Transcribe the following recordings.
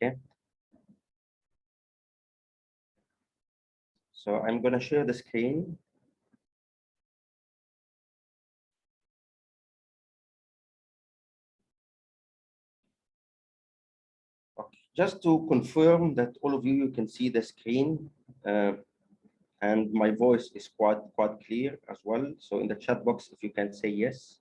Okay. So I'm going to share the screen. Okay. Just to confirm that all of you can see the screen, and my voice is quite clear as well. So in the chat box, if you can say yes.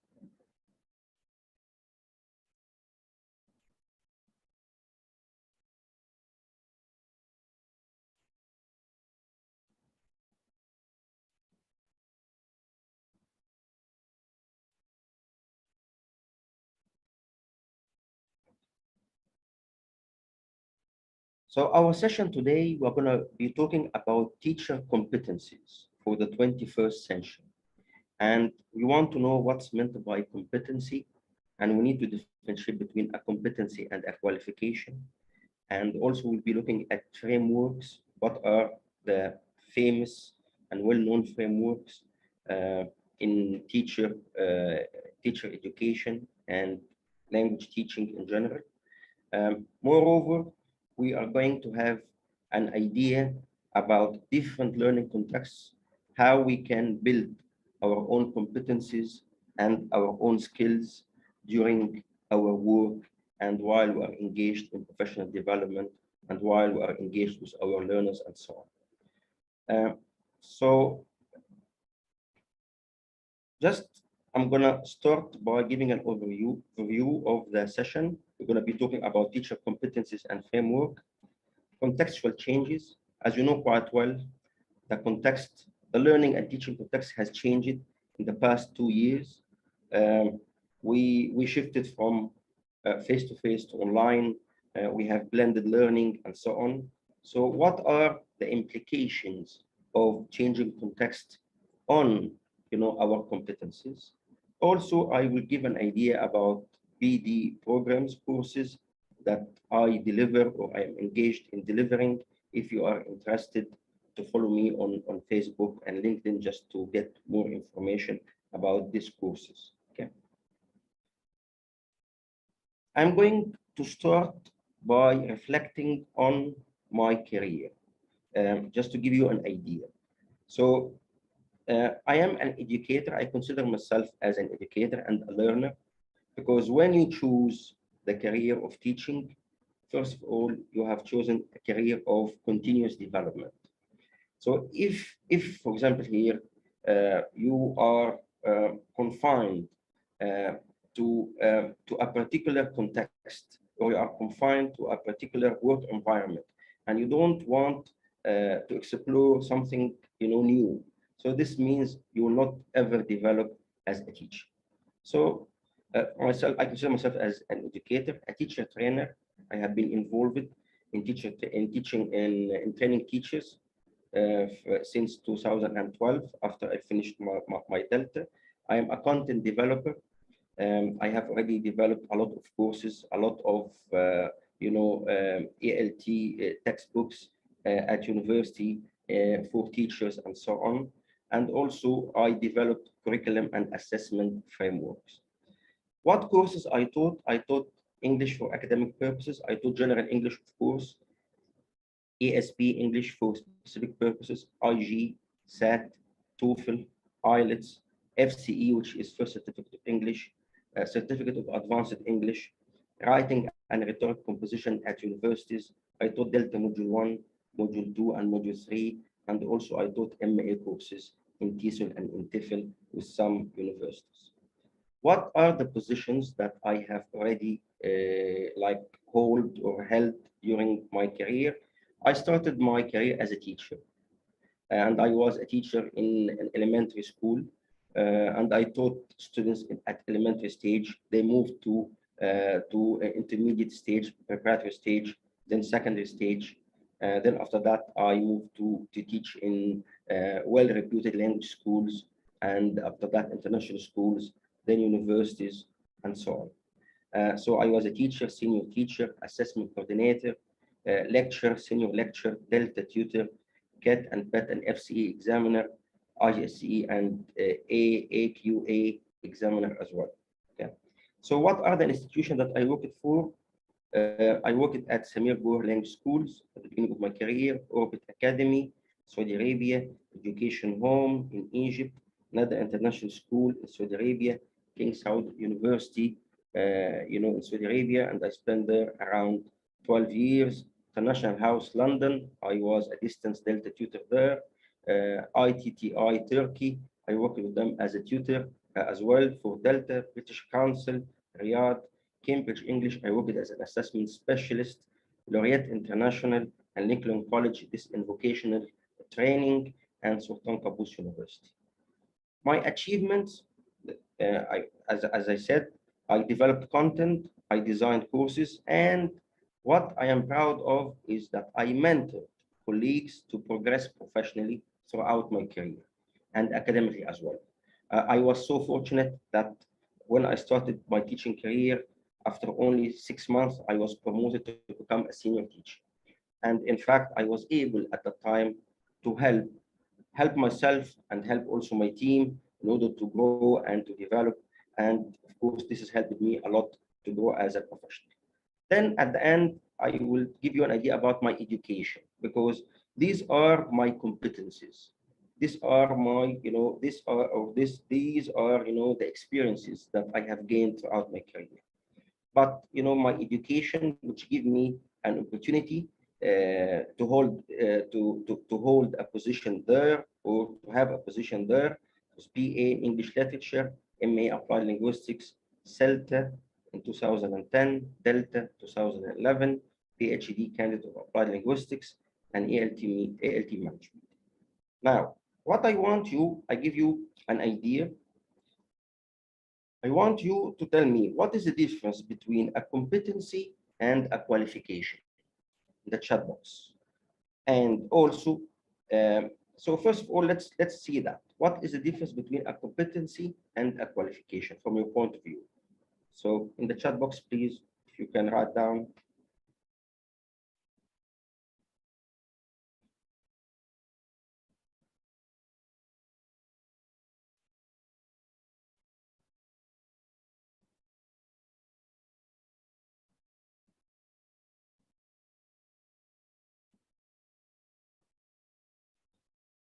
So our session today, we're going to be talking about teacher competencies for the 21st century. And we want to know what's meant by competency, and we need to differentiate between a competency and a qualification. And also we'll be looking at frameworks. What are the famous and well-known frameworks uh, in teacher education and language teaching in general. Moreover, we are going to have an idea about different learning contexts, how we can build our own competencies and our own skills during our work and while we are engaged in professional development and while we are engaged with our learners and so on. So just I'm gonna start by giving an overview of the session. We're gonna be talking about teacher competencies and framework, contextual changes. As you know quite well, the learning and teaching context has changed in the past 2 years. We shifted from face-to-face to online. We have blended learning and so on. So what are the implications of changing context on our competencies? Also, I will give an idea about BD programs, courses that I deliver or I am engaged in delivering. If you are interested to follow me on Facebook and LinkedIn just to get more information about these courses. Okay. I'm going to start by reflecting on my career, just to give you an idea. So I am an educator. I consider myself as an educator and a learner because when you choose the career of teaching, first of all, you have chosen a career of continuous development. So if for example, here you are confined uh, to a particular context, or you are confined to a particular work environment, and you don't want to explore something new, so this means you will not ever develop as a teacher. So I consider myself as an educator, a teacher trainer. I have been involved in teaching in training teachers since 2012 after I finished my Delta. I am a content developer. I have already developed a lot of courses, a lot of ALT textbooks at university for teachers and so on. And also I developed curriculum and assessment frameworks. What courses I taught? I taught English for academic purposes. I taught general English, of course, ASP English for specific purposes, IG, SAT, TOEFL, IELTS, FCE, which is First Certificate of English, Certificate of Advanced English, Writing and Rhetoric Composition at universities. I taught Delta Module 1, Module 2, and Module 3, and also I taught MA courses in TESOL and in TEFL with some universities. What are the positions that I have already hold or held during my career? I started my career as a teacher, and I was a teacher in an elementary school, and I taught students at elementary stage. They moved to intermediate stage, preparatory stage, then secondary stage. Then after that, I moved to teach in well-reputed language schools, and after that, international schools, then universities, and so on. So I was a teacher, senior teacher, assessment coordinator, lecturer, senior lecturer, Delta tutor, CAT and PET and FCE examiner, IGSE and AQA examiner as well. Okay. So what are the institutions that I worked for? I worked at Samir Gour Language Schools at the beginning of my career, Orbit Academy, Saudi Arabia, Education Home in Egypt, Nada International School in Saudi Arabia, King Saud University, in Saudi Arabia, and I spent there around 12 years. International House London, I was a distance Delta tutor there. ITTI Turkey, I worked with them as a tutor as well for Delta, British Council, Riyadh, Cambridge English, I worked as an assessment specialist, Laureate International, and Lincoln College, this in vocational training, and Sultan Qaboos University. My achievements, as I said, I developed content, I designed courses, and what I am proud of is that I mentored colleagues to progress professionally throughout my career and academically as well. I was so fortunate that when I started my teaching career, after only 6 months, I was promoted to become a senior teacher. And in fact, I was able at that time to help myself and help also my team in order to grow and to develop. And of course, this has helped me a lot to grow as a professional. Then at the end, I will give you an idea about my education because these are my competencies. These are my, these are, or this, these are, the experiences that I have gained throughout my career. But my education, which give me an opportunity to hold a position there or to have a position there, was BA English Literature, MA Applied Linguistics, CELTA in 2010, Delta 2011, PhD candidate of Applied Linguistics, and ALT Management. Now, what I give you an idea. I want you to tell me what is the difference between a competency and a qualification in the chat box. And also, so first of all, let's see that. What is the difference between a competency and a qualification from your point of view? So in the chat box, please, if you can write down.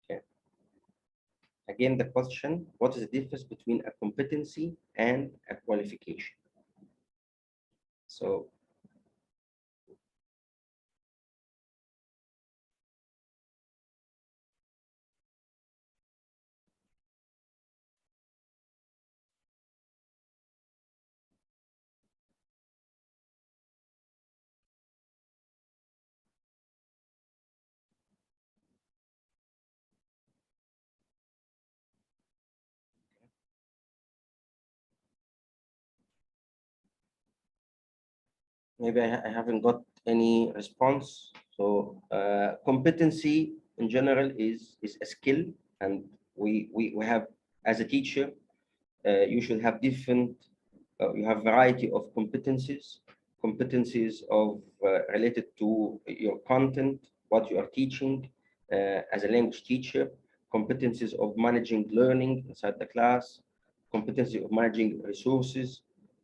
Okay. Again, the question, what is the difference between a competency and a qualification? So maybe I haven't got any response. So competency in general is a skill, and we have, as a teacher, you should have different, you have variety of competencies of related to your content, what you are teaching as a language teacher, competencies of managing learning inside the class, competency of managing resources,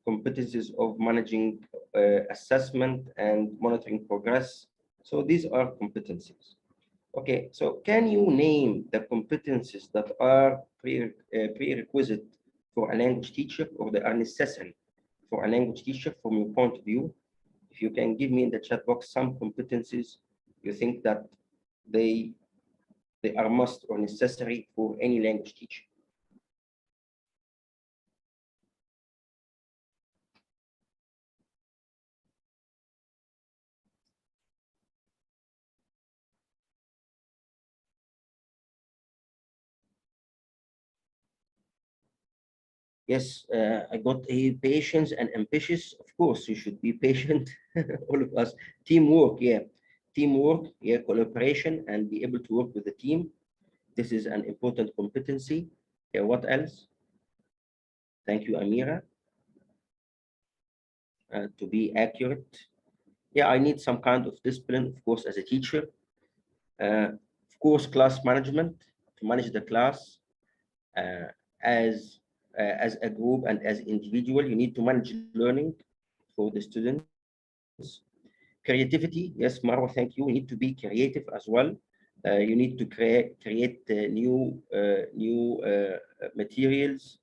competencies of managing assessment and monitoring progress. So these are competencies. Okay, so can you name the competencies that are prerequisite for a language teacher or they are necessary for a language teacher from your point of view? If you can give me in the chat box some competencies you think that they they are must or necessary for any language teacher. Yes, I got a patience and ambitious. Of course, you should be patient, all of us. Teamwork, yeah. Teamwork, yeah, collaboration, and be able to work with the team. This is an important competency. Yeah, what else? Thank you, Amira. To be accurate. Yeah, I need some kind of discipline, of course, as a teacher. Of course, class management, to manage the class uh, as as a group and as individual. You need to manage learning for the students. Creativity, yes, Marwa, thank you. You need to be creative as well. You need to create new materials,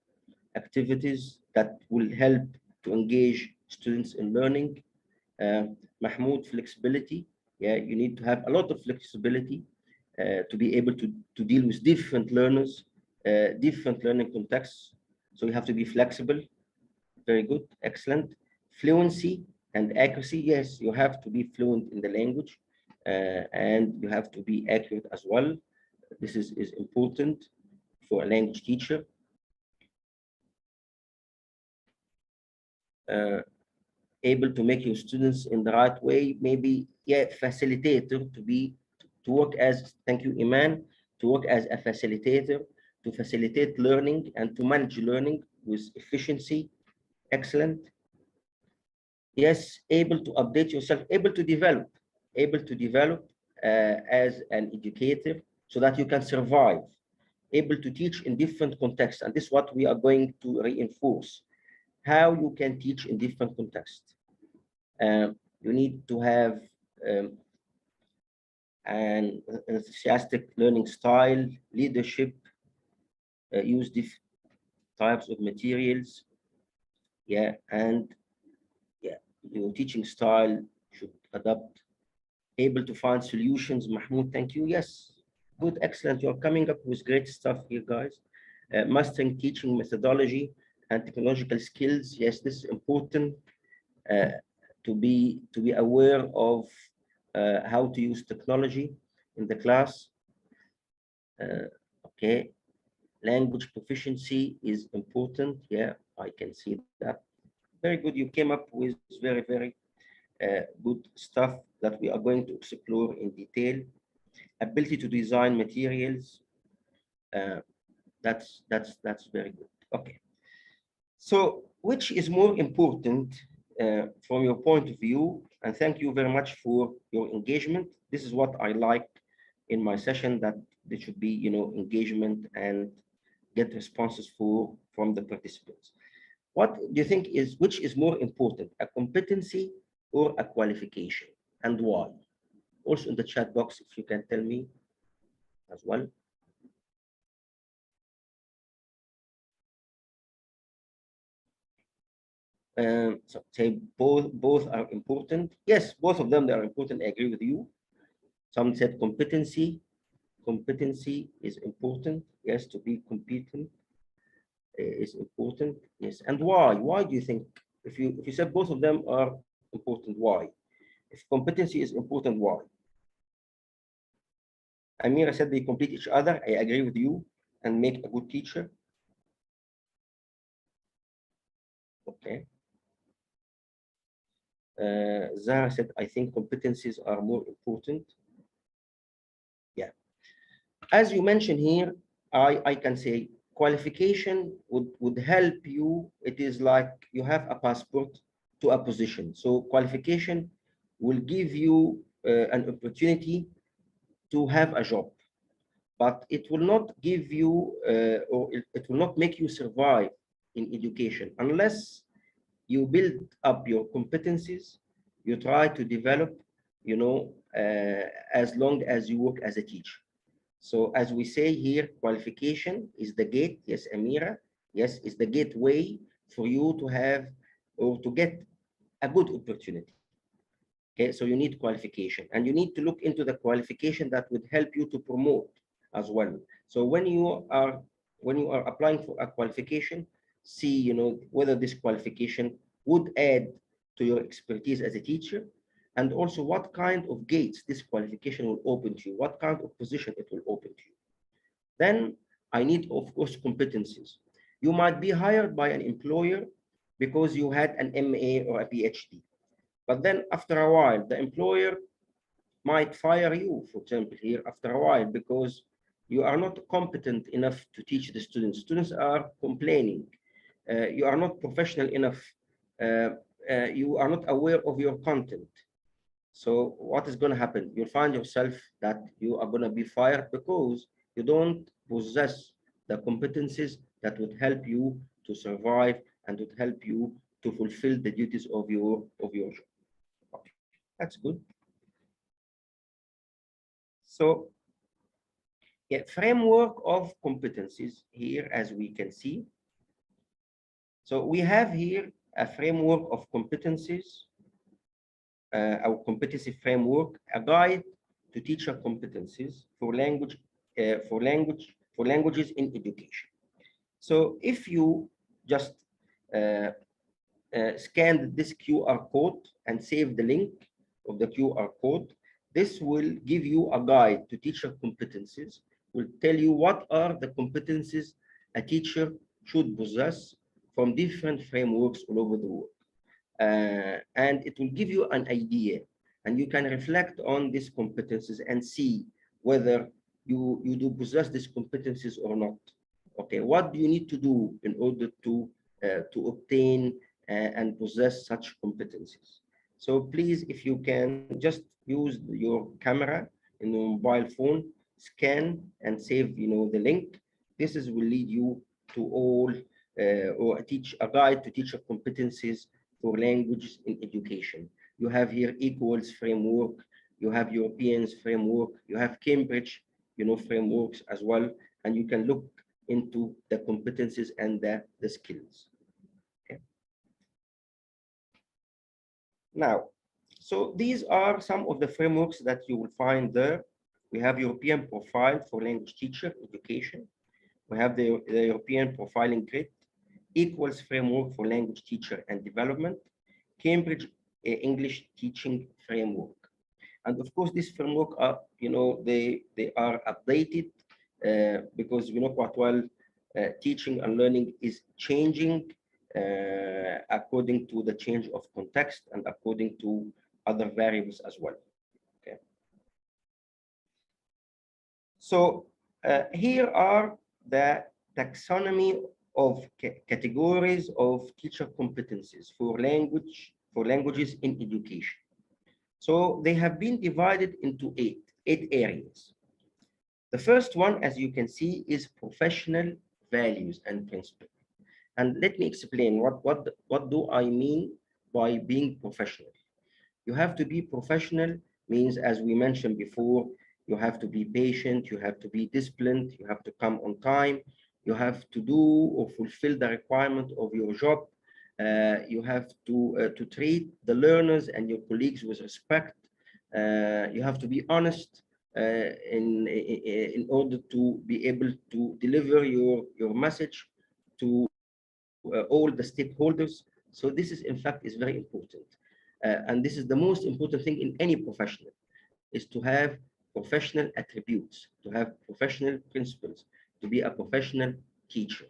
activities that will help to engage students in learning. Uh, Mahmoud, flexibility. Yeah, you need to have a lot of flexibility to be able to deal with different learners, different learning contexts. So you have to be flexible. Very good, excellent. Fluency and accuracy. Yes, you have to be fluent in the language and you have to be accurate as well. This is important for a language teacher. Uh, Able to make your students in the right way, maybe, yeah, facilitator to work as, thank you, Iman, to work as a facilitator, to facilitate learning and to manage learning with efficiency. Excellent. Yes, able to update yourself, able to develop as an educator so that you can survive, able to teach in different contexts. And this is what we are going to reinforce, how you can teach in different contexts. You need to have um, an enthusiastic learning style, leadership, use different types of materials. Yeah, and yeah, your teaching style should adapt. Able to find solutions. Mahmoud, thank you. Yes, good, excellent. You're coming up with great stuff here, guys. Mastering teaching methodology and technological skills. Yes, this is important uh, to be aware of how to use technology in the class. Okay, language proficiency is important. Yeah, I can see that. Very good. You came up with very good stuff that we are going to explore in detail. Ability to design materials. Uh, that's very good. Okay. So, which is more important from your point of view? And thank you very much for your engagement. This is what I like in my session, that there should be, engagement and get responses from the participants. What do you think is, which is more important, a competency or a qualification, and why? Also in the chat box, if you can tell me as well. So say both are important. Yes, both of them, they are important. I agree with you. Some said competency. Competency is important. Yes, to be competent is important. Yes, and why? Why do you think, if you said both of them are important, why? If competency is important, why? Amira said they complete each other. I agree with you, and make a good teacher. Okay. Zara said, I think competencies are more important. Yeah. As you mentioned here, I can say qualification would help you. It is like you have a passport to a position. So qualification will give you an opportunity to have a job, but it will not give you or it will not make you survive in education unless you build up your competencies, you try to develop, as long as you work as a teacher. So as we say here, qualification is the gate. Yes, Amira. Yes, is the gateway for you to have or to get a good opportunity. Okay, so you need qualification, and you need to look into the qualification that would help you to promote as well. So when you are applying for a qualification, see whether this qualification would add to your expertise as a teacher, and also what kind of gates this qualification will open to you, what kind of position it will open to you. Then I need, of course, competencies. You might be hired by an employer because you had an MA or a PhD. But then after a while, the employer might fire you, for example, here after a while, because you are not competent enough to teach the students. Students are complaining. You are not professional enough. Uh, you are not aware of your content. So what is going to happen? You'll find yourself that you are going to be fired because you don't possess the competencies that would help you to survive and would help you to fulfill the duties of your job. Okay. That's good. So, yeah, framework of competencies here, as we can see. So we have here a framework of competencies, our competency framework, a guide to teacher competencies for languages in education. So if you just uh, scan this QR code and save the link of the QR code, this will give you a guide to teacher competencies, will tell you what are the competencies a teacher should possess from different frameworks all over the world. And it will give you an idea, and you can reflect on these competencies and see whether you do possess these competencies or not. Okay, what do you need to do in order to obtain and possess such competencies? So please, if you can just use your camera in your mobile phone, scan and save, the link. This is will lead you to all or teach a guide to teacher competencies for languages in education. You have here equals framework, you have Europeans framework, you have Cambridge, frameworks as well, and you can look into the competencies and the skills. Okay. Now, so these are some of the frameworks that you will find there. We have European profile for language teacher education. We have the European profiling grid, equals framework for language teacher and development, Cambridge English teaching framework. And of course, this framework are, they are updated because we know quite well teaching and learning is changing according to the change of context and according to other variables as well. Okay. So here are the taxonomy of categories of teacher competencies for languages in education. So they have been divided into eight areas. The first one, as you can see, is professional values and principles. And let me explain what do I mean by being professional. You have to be professional means, as we mentioned before, you have to be patient, you have to be disciplined, you have to come on time, you have to do or fulfill the requirement of your job. You have to treat the learners and your colleagues with respect. You have to be honest in order to be able to deliver your message to all the stakeholders. So this is, in fact, is very important. And this is the most important thing in any professional, is to have professional attributes, to have professional principles, to be a professional teacher.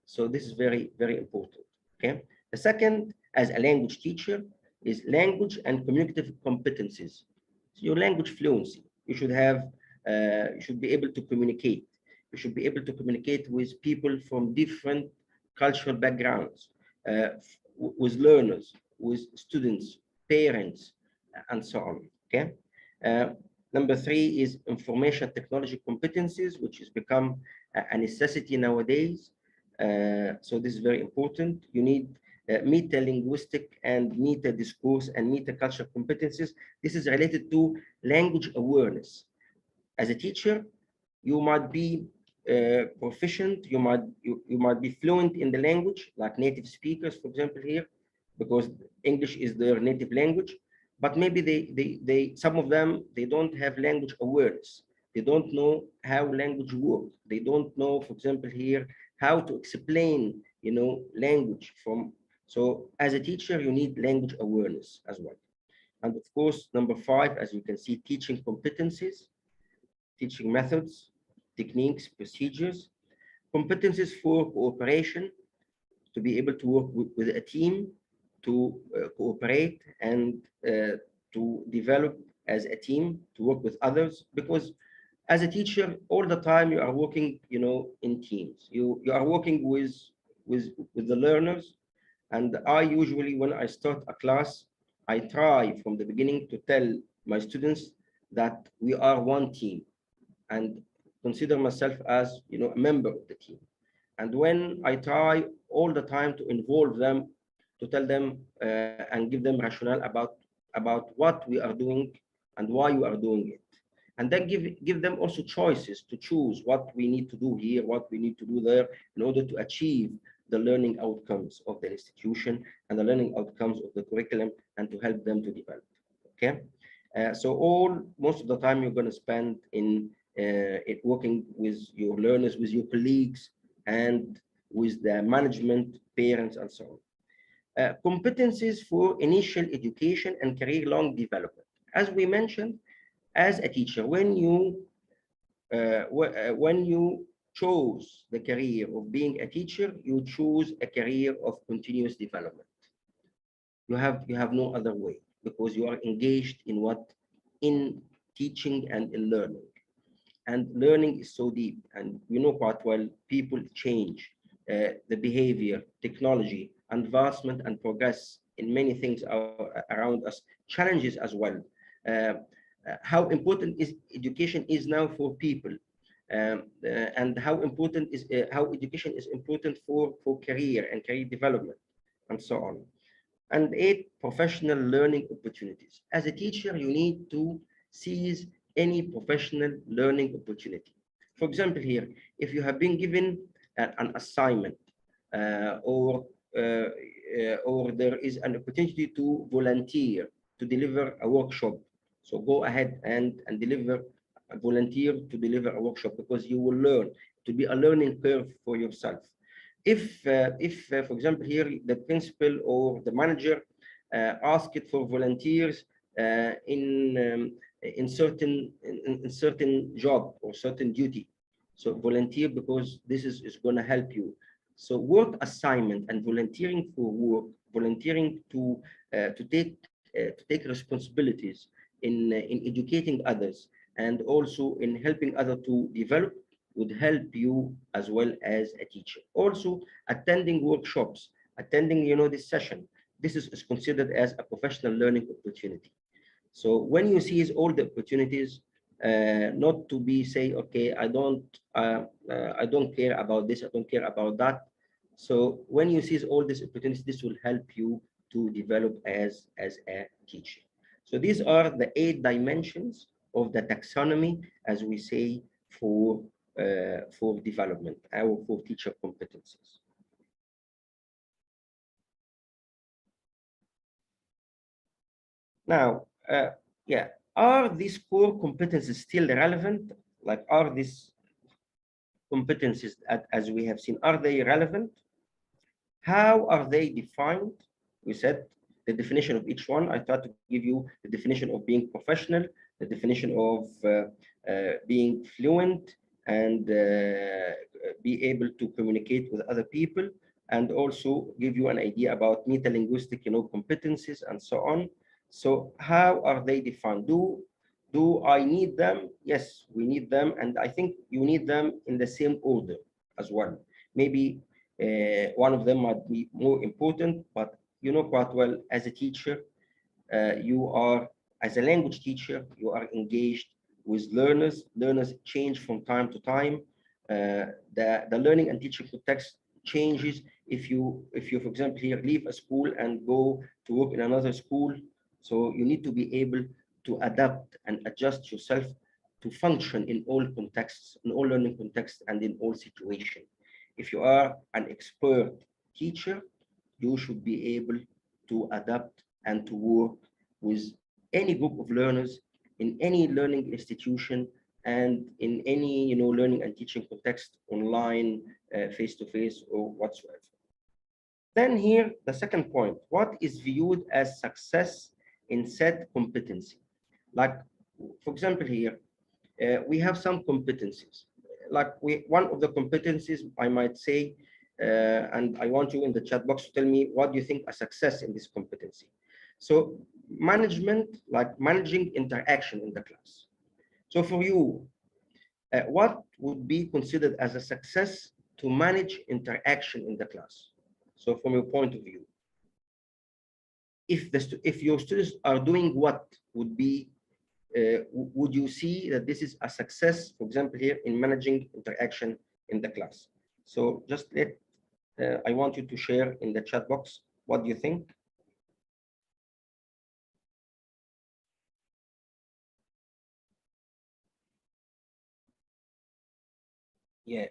So this is very, very important. Okay. The second, as a language teacher, is language and communicative competencies. So your language fluency. You should be able to communicate. You should be able to communicate with people from different cultural backgrounds, with learners, with students, parents, and so on. Okay. Uh, Number three is information technology competencies, which has become a necessity nowadays. So this is very important. You need meta-linguistic and meta-discourse and meta-culture competencies. This is related to language awareness. As a teacher, you might be proficient, you might be fluent in the language, like native speakers, for example, here, because English is their native language. But maybe they some of them, they don't have language awareness. They don't know how language works. They don't know, for example, here, how to explain, language from. So as a teacher, you need language awareness as well. And of course, number five, as you can see, teaching competencies, teaching methods, techniques, procedures, competencies for cooperation, to be able to work with a team, to cooperate and to develop as a team, to work with others, because as a teacher, all the time you are working, in teams. You are working with the learners, and I usually, when I start a class, I try from the beginning to tell my students that we are one team and consider myself as, a member of the team. And when I try all the time to involve them, to tell them and give them rationale about about what we are doing and why we are doing it. And then give them also choices to choose what we need to do here, what we need to do there, in order to achieve the learning outcomes of the institution and the learning outcomes of the curriculum, and to help them to develop. Okay, so most of the time you're going to spend in working with your learners, with your colleagues, and with the management, parents, and so on. Competencies for initial education and career-long development. As we mentioned, as a teacher, when you chose the career of being a teacher, you choose a career of continuous development. You have no other way, because you are engaged in what? In teaching and in learning. And learning is so deep, and we know quite well people change, the behavior, technology, advancement and progress in many things around us, challenges as well. Uh, how important is education is now for people, and how education is important for career and career development, and so on. And 8, professional learning opportunities. As a teacher, you need to seize any professional learning opportunity. For example, here, if you have been given an assignment, or there is an opportunity to volunteer to deliver a workshop, so go ahead and volunteer to deliver a workshop, because you will learn, to be a learning curve for yourself. If for example, here the principal or the manager asked for volunteers in certain job or certain duty, so volunteer, because this is going to help you. So work assignment and volunteering for work, volunteering to take responsibilities in educating others, and also in helping others to develop, would help you as well as a teacher. Also, attending workshops, attending, this session, this is considered as a professional learning opportunity. So when you seize all the opportunities, not to be say, okay, I don't care about this, I don't care about that. So when you seize all these opportunities, this will help you to develop as a teacher. So these are the 8 dimensions of the taxonomy, as we say, for development or for teacher competencies. Now, yeah, are these core competencies still relevant? Like, are these competencies, as we have seen, are they relevant? How are they defined? We said the definition of each one. I tried to give you the definition of being professional, the definition of being fluent, and be able to communicate with other people, and also give you an idea about meta-linguistic, competencies, and so on. So how are they defined? Do I need them? Yes, we need them, and I think you need them in the same order as well. Maybe one of them might be more important, but you know quite well, as a teacher, as a language teacher, you are engaged with learners. Learners change from time to time. The learning and teaching context changes. If you, for example, here leave a school and go to work in another school, so you need to be able to adapt and adjust yourself to function in all contexts, in all learning contexts, and in all situations. If you are an expert teacher, you should be able to adapt and to work with any group of learners in any learning institution, and in any learning and teaching context, online, face-to-face, or whatsoever. Then here, the second point, what is viewed as success in said competency? Like, for example, here, we have some competencies. Like one of the competencies, I might say, and I want you in the chat box to tell me what do you think a success in this competency. So management, like managing interaction in the class. So for you, what would be considered as a success to manage interaction in the class? So from your point of view, if your students are doing what would be, would you see that this is a success, for example, here in managing interaction in the class? So just I want you to share in the chat box, what do you think? Yeah,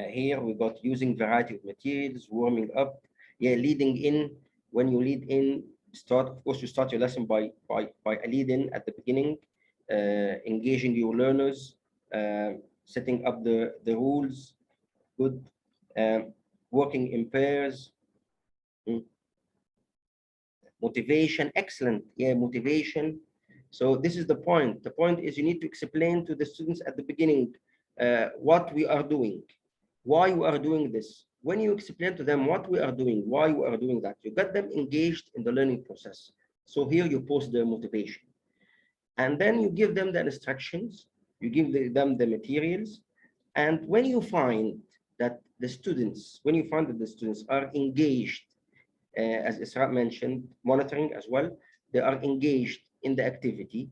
here we got using variety of materials, warming up. Yeah, leading in. When you lead in, start. Of course, you start your lesson by a lead in at the beginning, engaging your learners, setting up the rules. Good, working in pairs. Mm, motivation, excellent. Yeah, motivation. So this is the point. The point is you need to explain to the students at the beginning what we are doing, why we are doing this. When you explain to them what we are doing, why we are doing that, you get them engaged in the learning process. So here you post their motivation. And then you give them the instructions, you give them the materials. And when you find that the students, when you find that the students are engaged, as Isra mentioned, monitoring as well. They are engaged in the activity.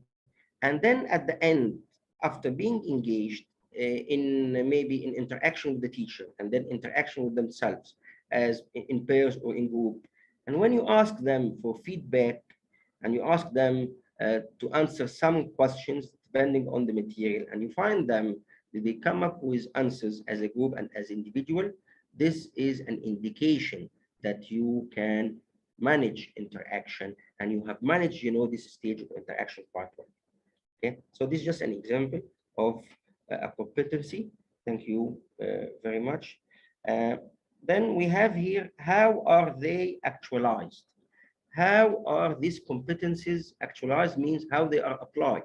And then at the end, after being engaged in maybe in interaction with the teacher and then interaction with themselves as in pairs or in group. And when you ask them for feedback and you ask them to answer some questions depending on the material, and you find them that they come up with answers as a group and as individual, this is an indication that you can manage interaction and you have managed, this stage of interaction quite well. Okay, so this is just an example of a competency. Thank you very much. Uh, then we have here, how are they actualized? How are these competencies actualized means how they are applied.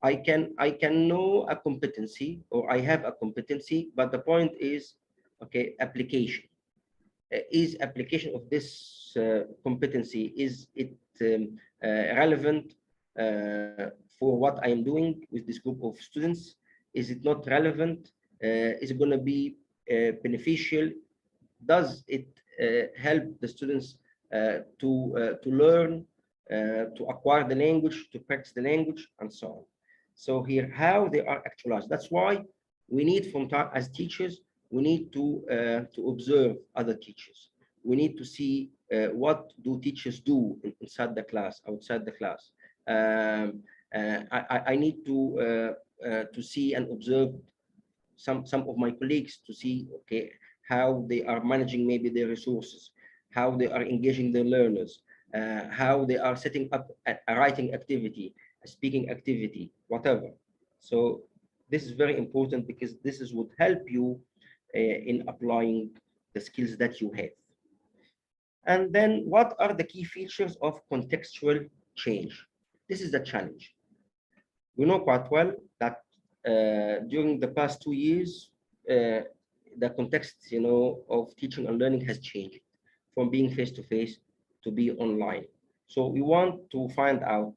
I can know a competency or I have a competency, but the point is, okay, application. Is application of this competency, is it relevant for what I am doing with this group of students? Is it not relevant? Is it going to be beneficial? Does it help the students to learn, to acquire the language, to practice the language, and so on? So here, how they are actualized. That's why we need from time as teachers, we need to observe other teachers. We need to see what do teachers do inside the class, outside the class. I need to see and observe some of my colleagues to see, okay, how they are managing maybe their resources, how they are engaging their learners, how they are setting up a writing activity, a speaking activity, whatever. So this is very important because this is what help you in applying the skills that you have. And then what are the key features of contextual change? This is the challenge. We know quite well that during the past 2 years, the context, of teaching and learning has changed from being face-to-face to be online. So we want to find out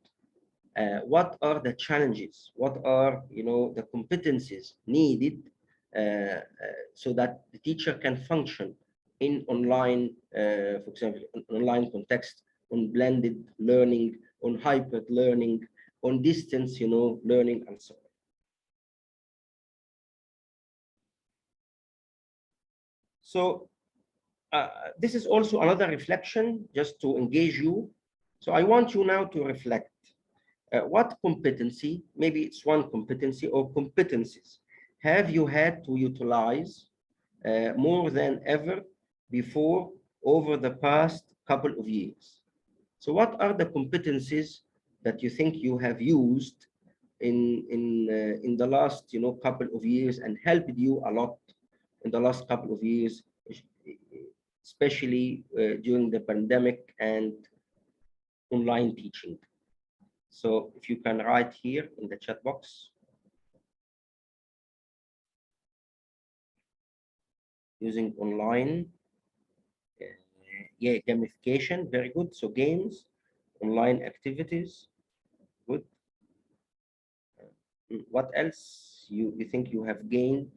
what are the challenges, what are, the competencies needed so that the teacher can function in online, for example, online context, on blended learning, on hybrid learning, on distance, learning, and so on. So this is also another reflection just to engage you. So I want you now to reflect what competency, maybe it's one competency or competencies, have you had to utilize more than ever before over the past couple of years? So what are the competencies that you think you have used in the last couple of years and helped you a lot in the last couple of years, especially during the pandemic and online teaching? So if you can write here in the chat box, using online, yeah, gamification, very good. So games, online activities, good. What else you think you have gained?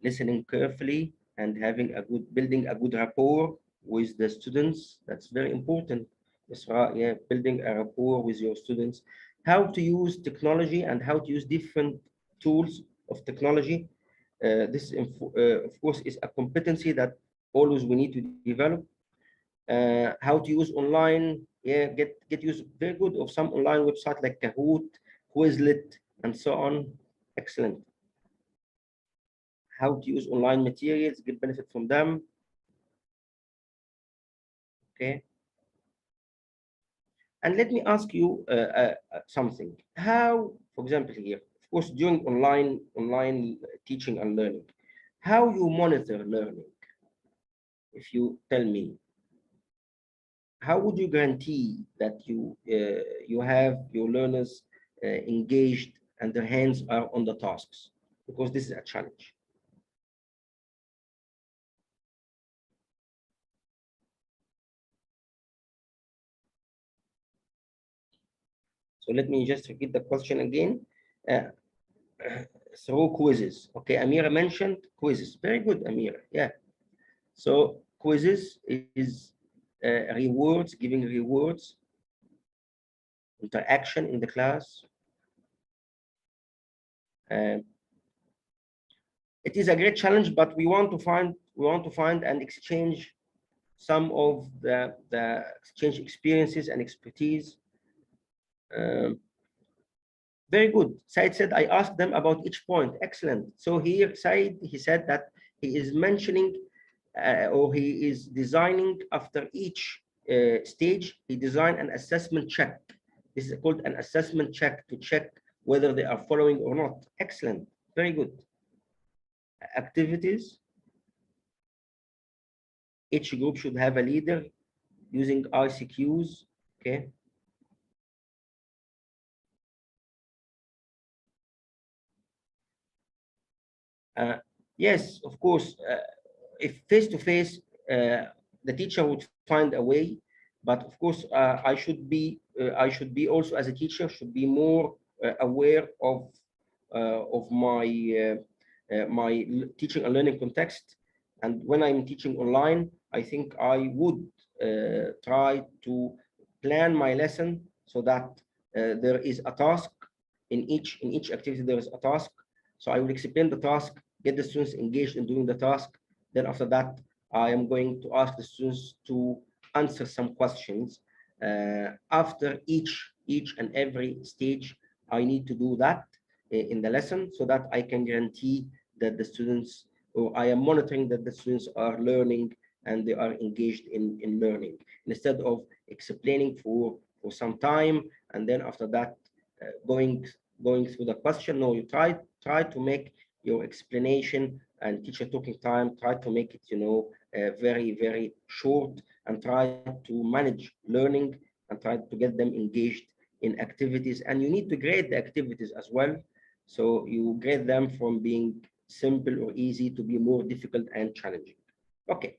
Listening carefully and having a good, building a good rapport with the students. That's very important. Isra, yeah, building a rapport with your students. How to use technology and how to use different tools of technology. This, of course, is a competency that always we need to develop. How to use online, yeah, get use very good of some online website like Kahoot, Quizlet, and so on. Excellent. How to use online materials, get benefit from them. Okay. And let me ask you something. How, for example, here, of course, during online teaching and learning, how you monitor learning? If you tell me, how would you guarantee that you have your learners engaged and their hands are on the tasks? Because this is a challenge. So let me just repeat the question again. Uh, through quizzes. Okay, Amira mentioned quizzes. Very good, Amira. Yeah. So quizzes is rewards, giving rewards, interaction in the class. Uh, it is a great challenge, but we want to find and exchange some of the exchange experiences and expertise. Um, Very good. Said said, I asked them about each point. Excellent. So here, Said, he said that he is mentioning or he is designing after each stage, he designed an assessment check. This is called an assessment check to check whether they are following or not. Excellent. Very good. Activities. Each group should have a leader using ICQs. Okay. Uh, yes, of course. If face to face, the teacher would find a way. But of course, I should be also as a teacher should be more aware of my teaching and learning context. And when I'm teaching online, I think I would try to plan my lesson so that there is a task in each activity. There is a task, so I will explain the task, get the students engaged in doing the task. Then after that, I am going to ask the students to answer some questions. After each and every stage, I need to do that in the lesson so that I can guarantee that the students, or I am monitoring that the students are learning and they are engaged in learning, instead of explaining for some time and then after that going through the question. No, you try to make your explanation and teacher talking time, try to make it very very short, and try to manage learning and try to get them engaged in activities. And you need to grade the activities as well, so you grade them from being simple or easy to be more difficult and challenging. Okay,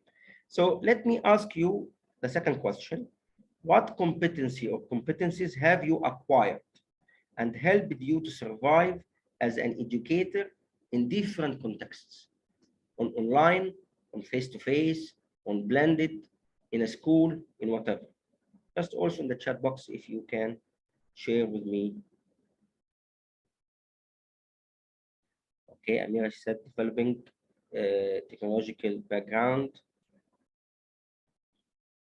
so let me ask you the second question. What competency or competencies have you acquired and helped you to survive as an educator in different contexts, on online, on face-to-face, on blended, in a school, in whatever? Just also in the chat box, if you can share with me. Okay, Amira said developing technological background,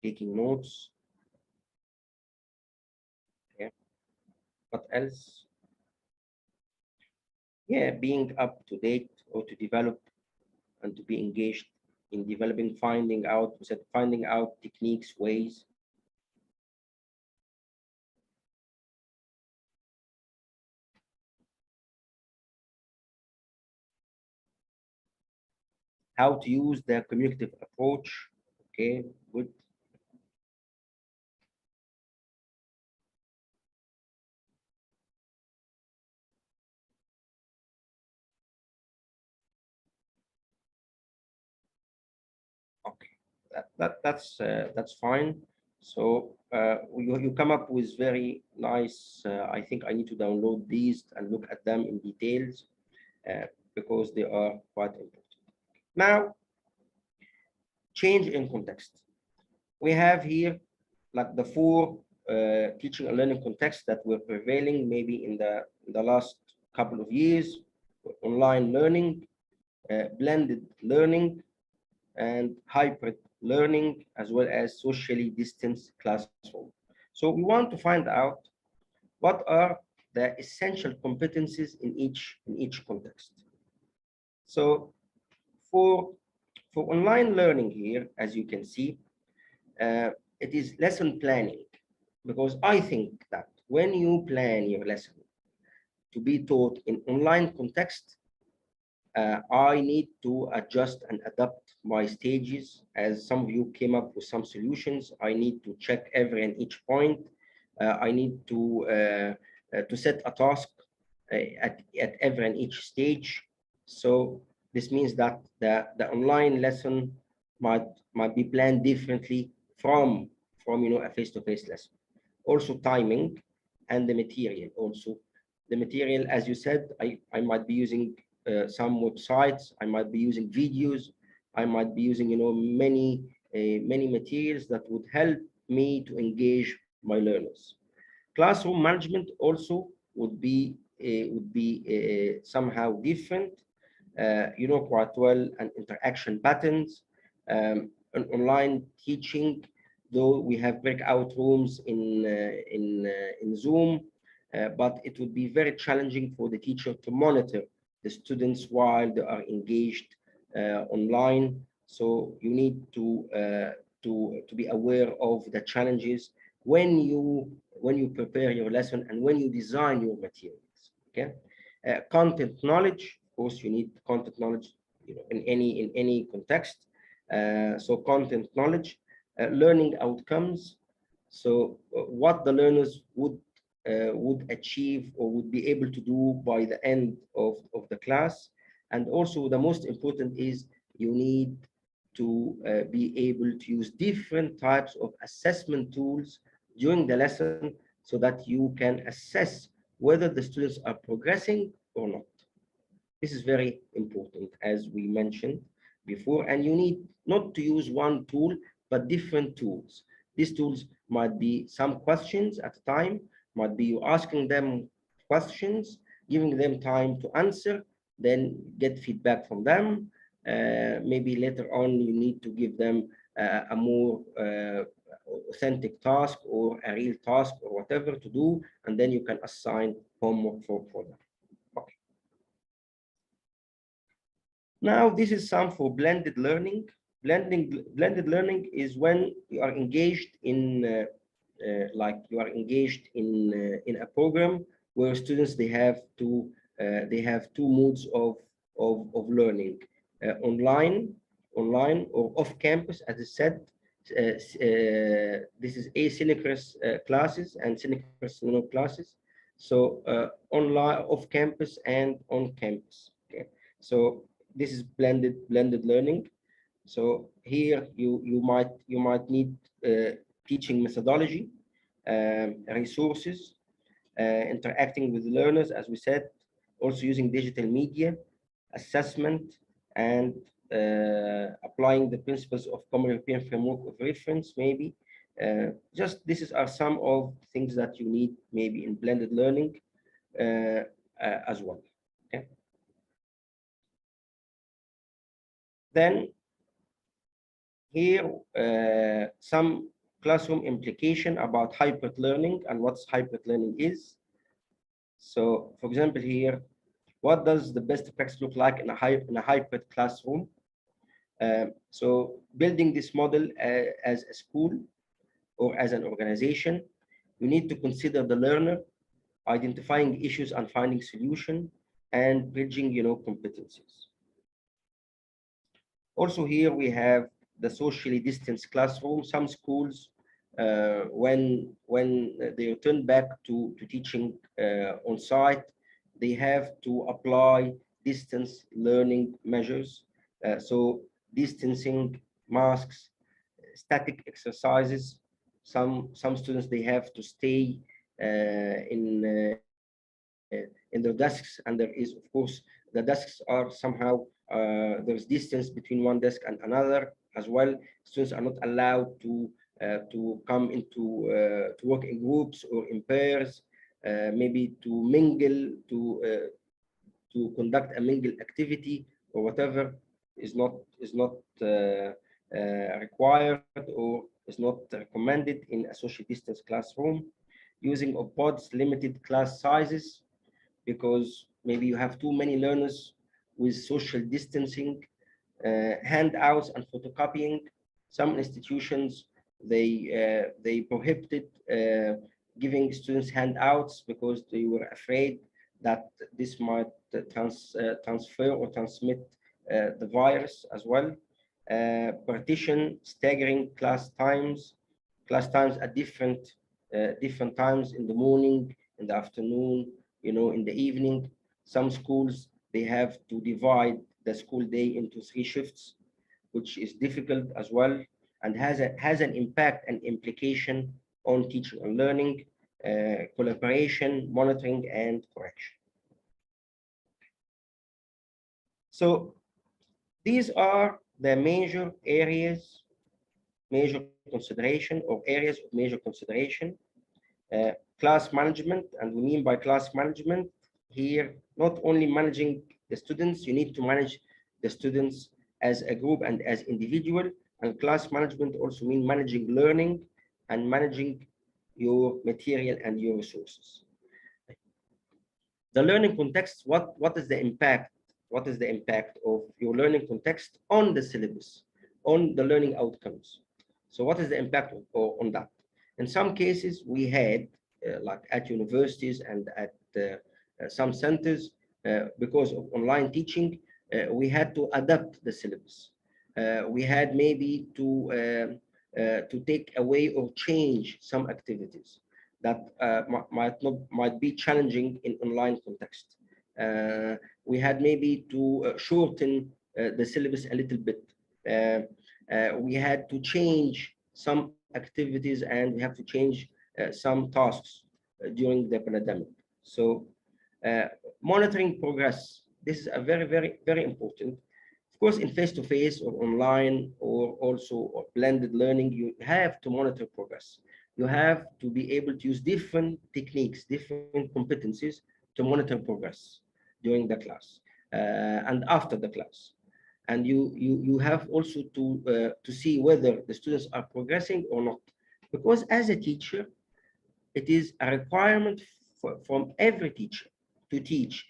taking notes. Okay, what else? Yeah, being up to date or to develop and to be engaged in developing, finding out techniques, ways. How to use the communicative approach. Okay, good. Okay, that's fine. So you come up with very nice. I think I need to download these and look at them in details because they are quite important. Now, change in context. We have here like the four teaching and learning contexts that were prevailing maybe in the last couple of years: online learning, blended learning, and hybrid learning, as well as socially distanced classroom. So we want to find out what are the essential competencies in each context. So for online learning here, as you can see, it is lesson planning, because I think that when you plan your lesson to be taught in online context, I need to adjust and adapt my stages. As some of you came up with some solutions, I need to check every and each point. I need to set a task at every and each stage. So this means that the online lesson might be planned differently from a face-to-face lesson. Also timing and the material also. The material, as you said, I might be using some websites, I might be using videos, I might be using many materials that would help me to engage my learners. Classroom management also would be somehow different, quite well, and interaction patterns. On online teaching, though we have breakout rooms in Zoom, but it would be very challenging for the teacher to monitor the students while they are engaged online. So you need to be aware of the challenges when you prepare your lesson and when you design your materials. Okay, content knowledge. Of course, you need content knowledge, in any context. So content knowledge, learning outcomes. So what the learners would achieve or would be able to do by the end of the class. And also the most important is you need to be able to use different types of assessment tools during the lesson so that you can assess whether the students are progressing or not. This is very important, as we mentioned before, and you need not to use one tool, but different tools. These tools might be some questions at a time, might be you asking them questions, giving them time to answer, then get feedback from them. Maybe later on, you need to give them a more authentic task or a real task or whatever to do, and then you can assign homework for them. Okay. Now, this is some for blended learning. Blended learning is when you are engaged in a program where students they have two modes of learning, online or off campus, as I said. This is asynchronous classes and synchronous classes. So online, off campus, and on campus. Okay. So this is blended learning. So here you might need teaching methodology, resources, interacting with learners, as we said, also using digital media, assessment, and applying the principles of Common European Framework of Reference, maybe. Just are some of things that you need maybe in blended learning as well. Okay. Then here, some classroom implication about hybrid learning and what hybrid learning is. So, for example, here, what does the best practice look like in a hybrid classroom? So, building this model as a school or as an organization, you need to consider the learner, identifying issues and finding solution, and bridging, competencies. Also here we have the socially distanced classroom. Some schools, when they return back to teaching on site, they have to apply distance learning measures. So distancing, masks, static exercises. Some students, they have to stay in their desks, and there is, of course, the desks are somehow there's distance between one desk and another as well. Students are not allowed to come to work in groups or in pairs, maybe to mingle, to conduct a mingle activity or whatever is not required or is not recommended in a social distance classroom. using of pods, limited class sizes, because maybe you have too many learners with social distancing, handouts and photocopying. Some institutions they prohibited giving students handouts because they were afraid that this might transfer or transmit the virus as well. Partition, staggering class times at different times in the morning, in the afternoon, in the evening. Some schools they have to divide the school day into 3 shifts, which is difficult as well, and has an impact and implication on teaching and learning, collaboration, monitoring, and correction. So these are the major consideration or areas of major consideration. Class management, and we mean by class management here not only managing the students, you need to manage the students as a group and as individual, and class management also mean managing learning and managing your material and your resources. The learning context, what is the impact? What is the impact of your learning context on the syllabus, on the learning outcomes? So what is the impact on that? In some cases, we had, like at universities and at some centers, because of online teaching, we had to adapt the syllabus. We had maybe to take away or change some activities that might be challenging in online context. We had maybe to shorten the syllabus a little bit. We had to change some activities, and we have to change some tasks during the pandemic. So monitoring progress, this is a very important. Of course, in face-to-face or online or also or blended learning, you have to monitor progress. You have to be able to use different techniques, different competencies to monitor progress during the class and after the class. And you have also to see whether the students are progressing or not, because as a teacher, it is a requirement from every teacher to teach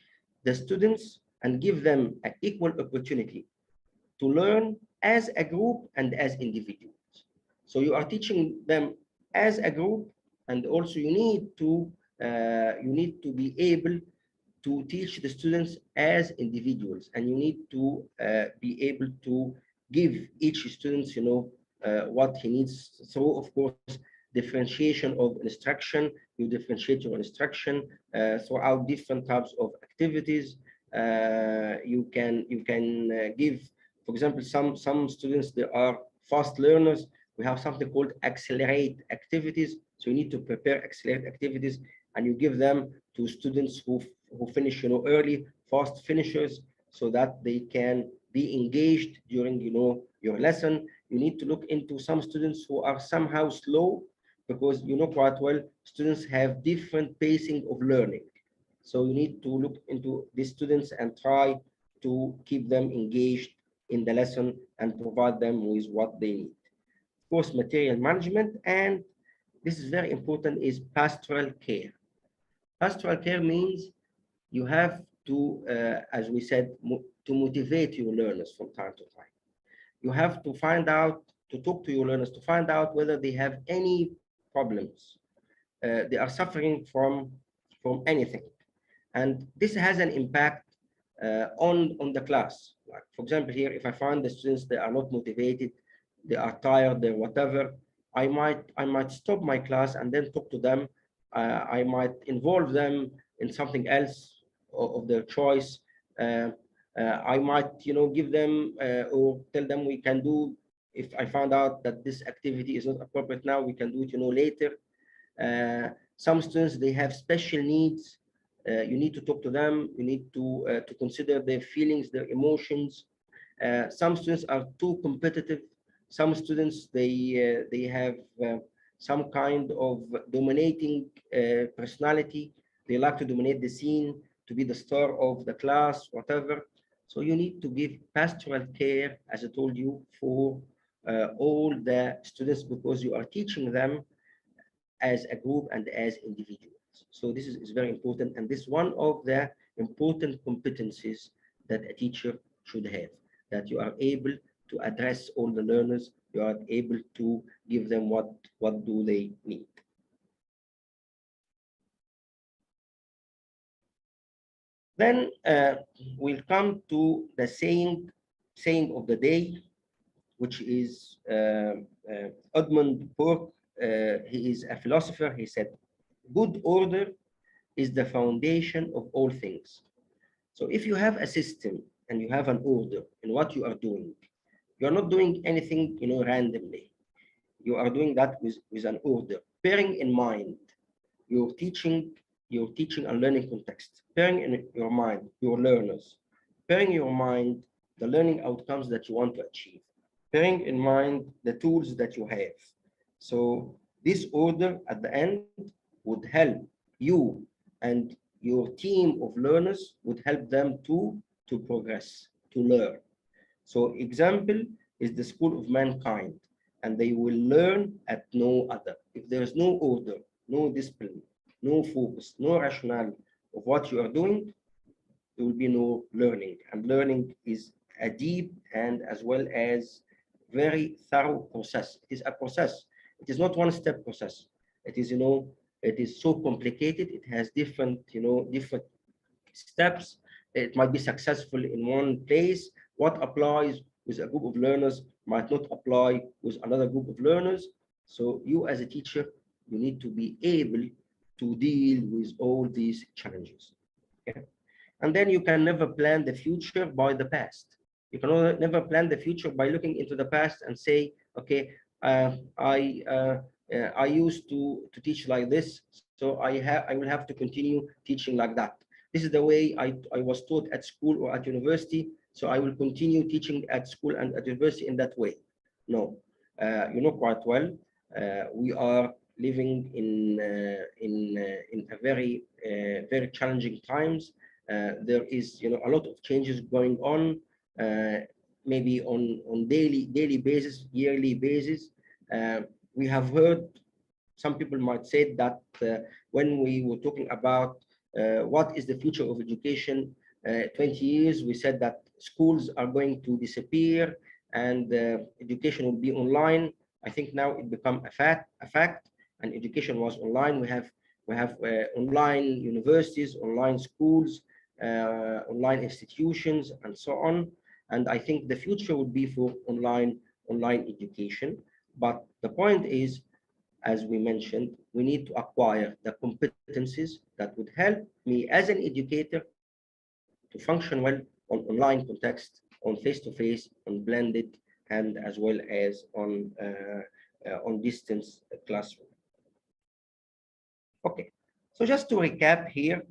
the students and give them an equal opportunity to learn as a group and as individuals. So you are teaching them as a group, and also you need to be able to teach the students as individuals, and you need to be able to give each student, what he needs. So of course, differentiation of instruction, you differentiate your instruction throughout different types of activities. You can give, for example, some students, they are fast learners. We have something called accelerate activities. So you need to prepare accelerate activities, and you give them to students who finish, early, fast finishers, so that they can be engaged during, your lesson. You need to look into some students who are somehow slow, because you know quite well students have different pacing of learning. So you need to look into these students and try to keep them engaged in the lesson and provide them with what they need. Of course, material management, and this is very important, is pastoral care. Pastoral care means you have to, as we said, to motivate your learners from time to time. You have to find out, to talk to your learners, to find out whether they have any problems. They are suffering from anything. And this has an impact on the class. Like, for example, here, if I find the students, they are not motivated, they are tired, they're whatever, I might stop my class and then talk to them. I might involve them in something else of their choice. Uh, I might, give them or tell them we can do. If I found out that this activity is not appropriate now, we can do it, later. Some students, they have special needs. You need to talk to them. You need to consider their feelings, their emotions. Some students are too competitive. Some students, they have some kind of dominating personality. They like to dominate the scene, to be the star of the class, whatever. So you need to give pastoral care, as I told you, for all the students, because you are teaching them as a group and as individuals. So this is very important, and this is one of the important competencies that a teacher should have, that you are able to address all the learners, you are able to give them what do they need. Then we'll come to the saying of the day, which is Edmund Burke. He is a philosopher. He said, "Good order is the foundation of all things." So if you have a system and you have an order in what you are doing, you are not doing anything, randomly. You are doing that with an order, bearing in mind your teaching, your teaching and learning context, bearing in your mind your learners, bearing in your mind the learning outcomes that you want to achieve, bearing in mind the tools that you have. So this order at the end would help you and your team of learners would help them to progress, to learn. So example is the school of mankind, and they will learn at no other. If there is no order, no discipline, no focus, no rationale of what you are doing, there will be no learning. And learning is a deep and as well as very thorough process. It is a process. It is not one step process. It is, it is so complicated. It has different steps. It might be successful in one place. What applies with a group of learners might not apply with another group of learners. So you as a teacher, you need to be able to deal with all these challenges. Okay? And then you can never plan the future by the past. You can never plan the future by looking into the past and say, okay, I used to teach like this, so I will have to continue teaching like that. This is the way I was taught at school or at university, so I will continue teaching at school and at university in that way. No, you know quite well, we are living in a very challenging times. There is a lot of changes going on, maybe on daily basis, yearly basis. We have heard some people might say that when we were talking about what is the future of education 20 years, we said that schools are going to disappear and education will be online. I think now it become a fact, and education was online. We have online universities, online schools, online institutions, and so on. And I think the future would be for online education. But the point is, as we mentioned, we need to acquire the competencies that would help me as an educator to function well on online context, on face-to-face, on blended, and as well as on distance classroom. Okay, so just to recap here,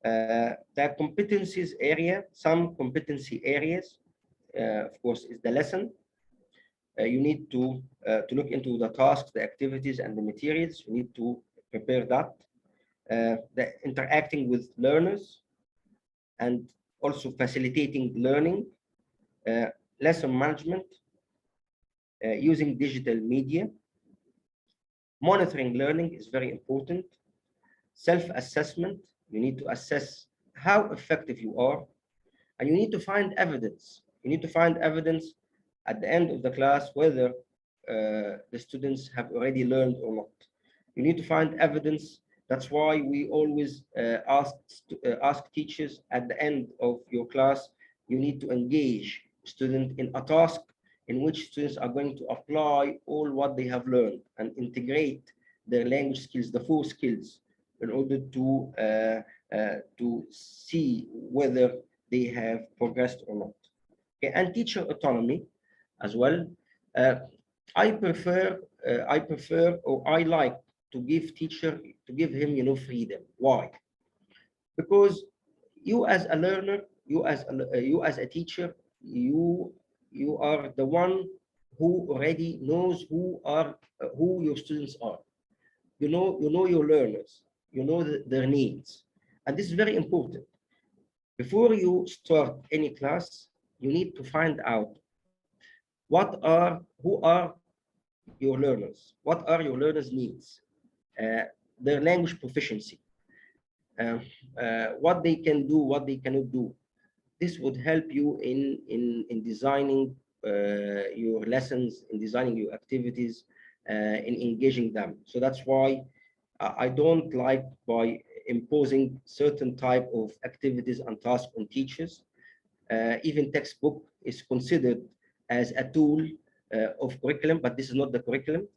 the competencies area, some competency areas, of course, is the lesson. You need to look into the tasks, the activities, and the materials. You need to prepare that. The interacting with learners and also facilitating learning, uh, lesson management, using digital media, monitoring learning is very important. Self-assessment, you need to assess how effective you are, and you need to find evidence. You need to find evidence at the end of the class whether the students have already learned or not. You need to find evidence. That's why we always ask teachers at the end of your class, you need to engage students in a task in which students are going to apply all what they have learned and integrate their language skills, the 4 skills, in order to see whether they have progressed or not. Okay, and teacher autonomy as well. Uh, I prefer or I like to give him freedom. Why? Because you as a learner, you as a teacher, you are the one who already knows who your students are. You know your learners, their needs, and this is very important. Before you start any class, you need to find out who are your learners, what are your learners' needs. uh, their language proficiency, what they can do, what they cannot do. This would help you in designing your lessons, in designing your activities, in engaging them. So that's why I don't like by imposing certain type of activities and tasks on teachers. Even textbook is considered as a tool of curriculum, but this is not the curriculum.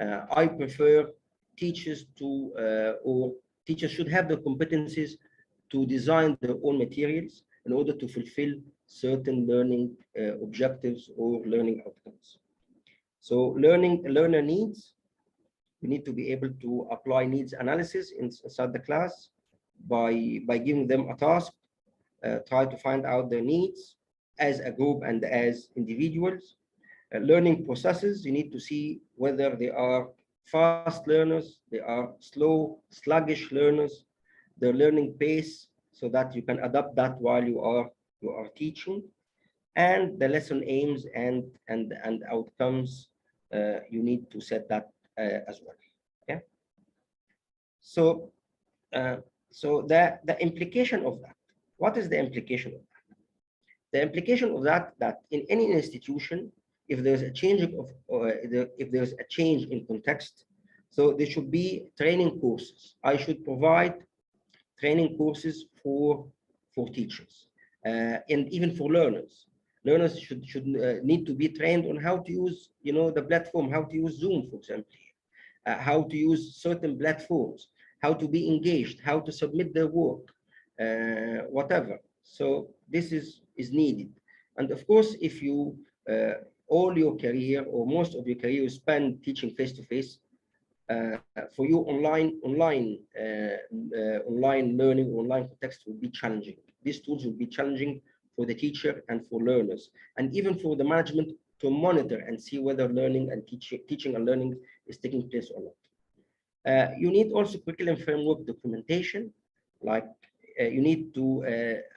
I prefer teachers to, or teachers should have the competencies to design their own materials in order to fulfill certain learning objectives or learning outcomes. So learner needs, we need to be able to apply needs analysis inside the class by giving them a task, try to find out their needs as a group and as individuals. Learning processes, you need to see whether they are fast learners, they are slow, sluggish learners, their learning pace, so that you can adapt that while you are teaching, and the lesson aims and outcomes. You need to set that as well. Okay. So uh, so the implication of that. What is the implication of that? The implication of that in any institution, if there's a change of if there's a change in context, so there should be training courses. I should provide training courses for teachers and even for learners. Learners should need to be trained on how to use, the platform, how to use Zoom, for example, how to use certain platforms, how to be engaged, how to submit their work, whatever. So this is needed. And of course, if you all your career or most of your career you spend teaching face to face, for you online learning, online context will be challenging. These tools will be challenging for the teacher and for learners, and even for the management to monitor and see whether learning and teaching and learning is taking place or not. You need also curriculum framework documentation, like you need to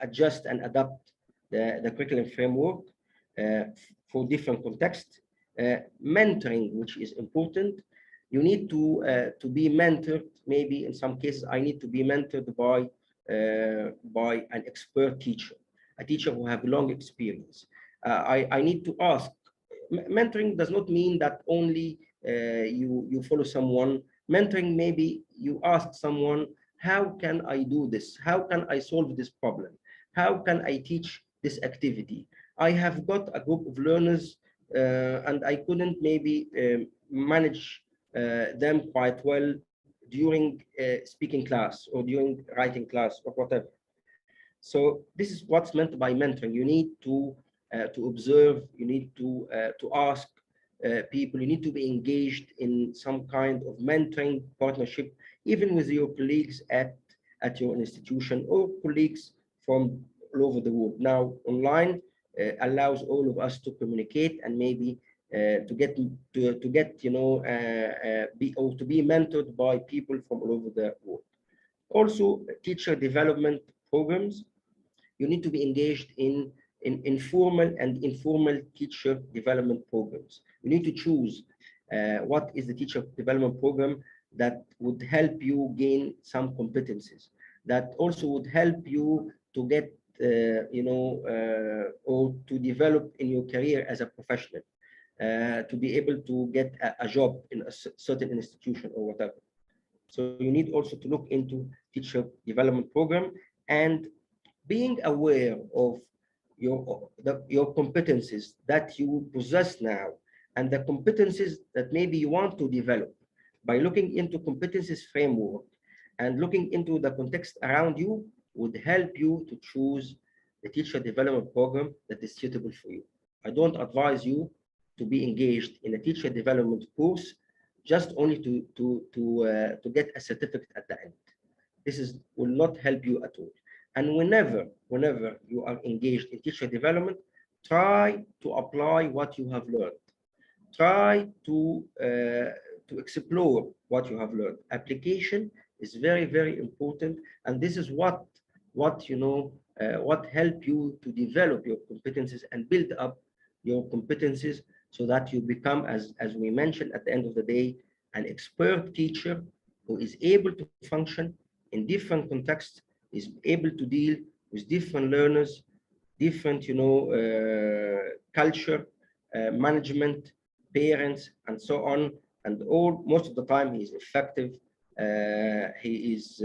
adjust and adapt the curriculum framework uh, for different contexts. Mentoring, which is important. You need to be mentored. Maybe in some cases, I need to be mentored by an expert teacher, a teacher who have long experience. I need to ask. Mentoring does not mean that only you follow someone. Mentoring, maybe you ask someone, how can I do this? How can I solve this problem? How can I teach this activity? I have got a group of learners and I couldn't maybe manage them quite well during speaking class or during writing class or whatever. So this is what's meant by mentoring. You need to observe. You need to ask people. You need to be engaged in some kind of mentoring partnership, even with your colleagues at your institution or colleagues from all over the world. Now, online allows all of us to communicate and maybe to get be or to be mentored by people from all over the world. Also, teacher development programs. You need to be engaged in informal and informal teacher development programs. You need to choose what is the teacher development program that would help you gain some competencies, that also would help you to get, or to develop in your career as a professional, to be able to get a job in a certain institution or whatever. So you need also to look into teacher development program and being aware of your competencies that you possess now and the competencies that maybe you want to develop. By looking into competencies framework and looking into the context around you would help you to choose the teacher development program that is suitable for you. I don't advise you to be engaged in a teacher development course just only to get a certificate at the end. This will not help you at all. And whenever you are engaged in teacher development, try to apply what you have learned. Try to explore what you have learned. Application is very, very important, and this is what help you to develop your competencies and build up your competencies so that you become, as we mentioned at the end of the day, an expert teacher who is able to function in different contexts, is able to deal with different learners, different, culture, management, parents, and so on. And all most of the time, he is effective. He is,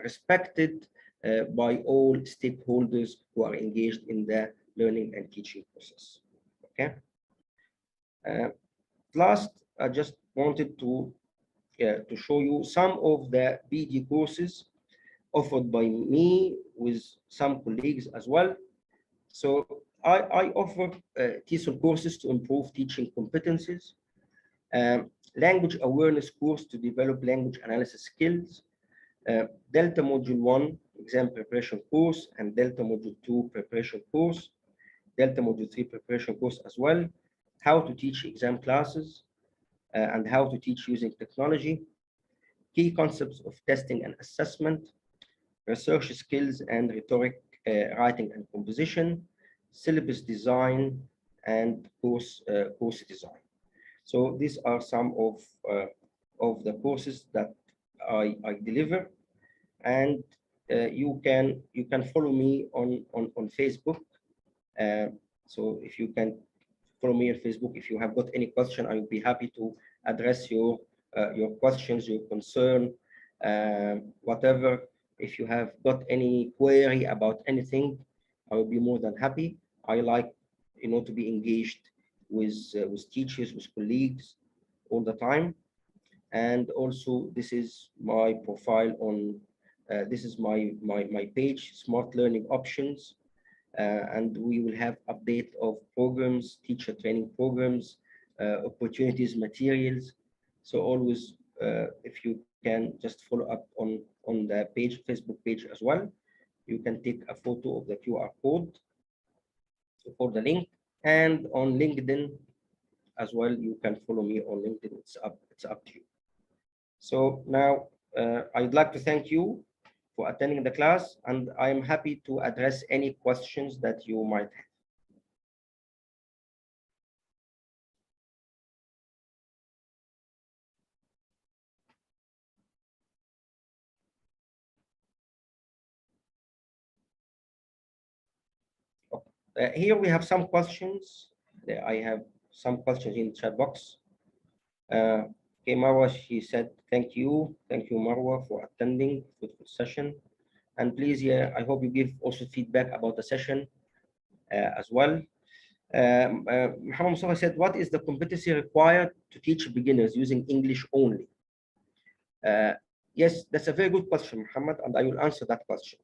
respected by all stakeholders who are engaged in the learning and teaching process. Okay. Uh, Last, I just wanted to show you some of the BD courses offered by me with some colleagues as well. So I offer TESOL courses to improve teaching competencies, language awareness course to develop language analysis skills, Delta Module 1 exam preparation course, and Delta Module 2 preparation course, Delta Module 3 preparation course as well, how to teach exam classes, and how to teach using technology, key concepts of testing and assessment, research skills and rhetoric, writing and composition, syllabus design, and course design. So these are some of the courses that I deliver, and you can follow me on Facebook. So if you can follow me on Facebook, if you have got any question, I will be happy to address your questions, your concern, whatever. If you have got any query about anything, I will be more than happy. I like, to be engaged with teachers, with colleagues all the time. And also, this is my profile on. This is my page, Smart Learning Options, and we will have update of programs, teacher training programs, opportunities, materials. So always, if you can just follow up on the page, Facebook page as well, you can take a photo of the QR code for the link, and on LinkedIn as well, you can follow me on LinkedIn. It's up to you. So now I'd like to thank you for attending the class, and I'm happy to address any questions that you might have. Here we have some questions. I have some questions in the chat box. Okay, Marwa, she said, thank you, Marwa, for attending the session. And please, yeah, I hope you give also feedback about the session as well. Muhammad Mustafa said, what is the competency required to teach beginners using English only? Yes, that's a very good question, Muhammad, and I will answer that question.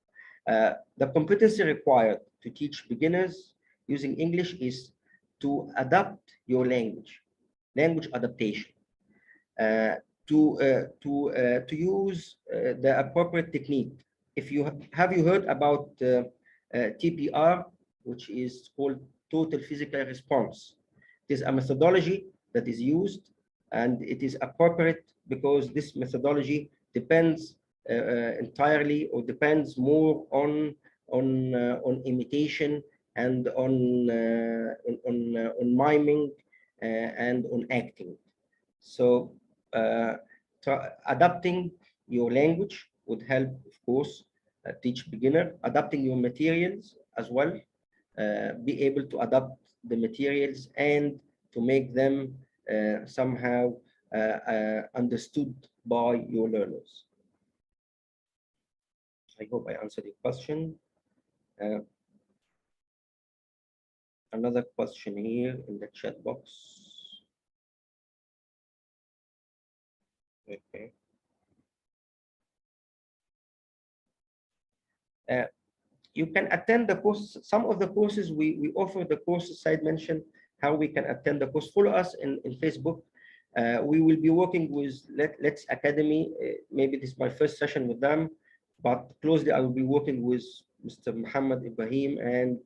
The competency required to teach beginners using English is to adapt your language adaptation, to use the appropriate technique. If you have you heard about TPR, which is called total physical response. It is a methodology that is used, and it is appropriate because this methodology depends entirely, or depends more on imitation and on miming and on acting. So adapting your language would help, of course, teach beginner. Adapting your materials as well, be able to adapt the materials and to make them somehow understood by your learners. I hope I answered your question. Another question here in the chat box. Okay. You can attend the course. Some of the courses we offer the courses Said mentioned, how we can attend the course. Follow us in Facebook. We will be working with Let's Academy. Maybe this is my first session with them, but closely I will be working with Mr. Muhammad Ibrahim and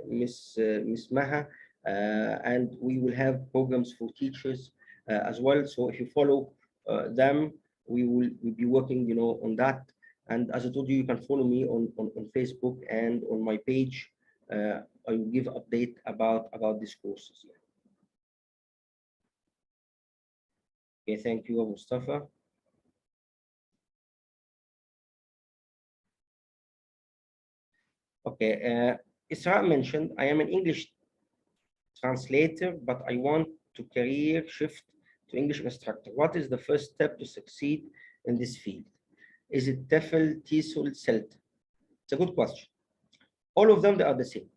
Miss Maha, and we will have programs for teachers as well. So if you follow them, we'll be working, on that. And as I told you, you can follow me on Facebook and on my page. I will give update about these courses. Okay, thank you, Mustafa. Okay, Isra mentioned, I am an English translator, but I want to career shift to English instructor. What is the first step to succeed in this field? Is it TEFL, TESOL, CELT? It's a good question. All of them, they are the same,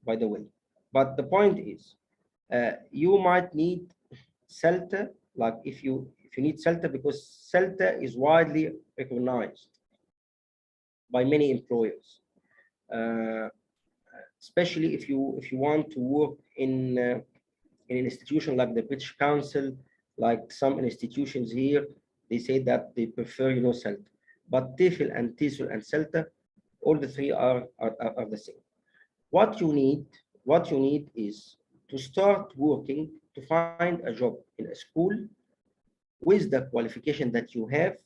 by the way. But the point is, you might need CELTA, like if you need CELTA, because CELTA is widely recognized by many employers, especially if you want to work in an institution like the British Council, like some institutions here, they say that they prefer, CELTA. But TEFL and TESOL and CELTA, all the three are the same. What you need is to start working to find a job in a school with the qualification that you have,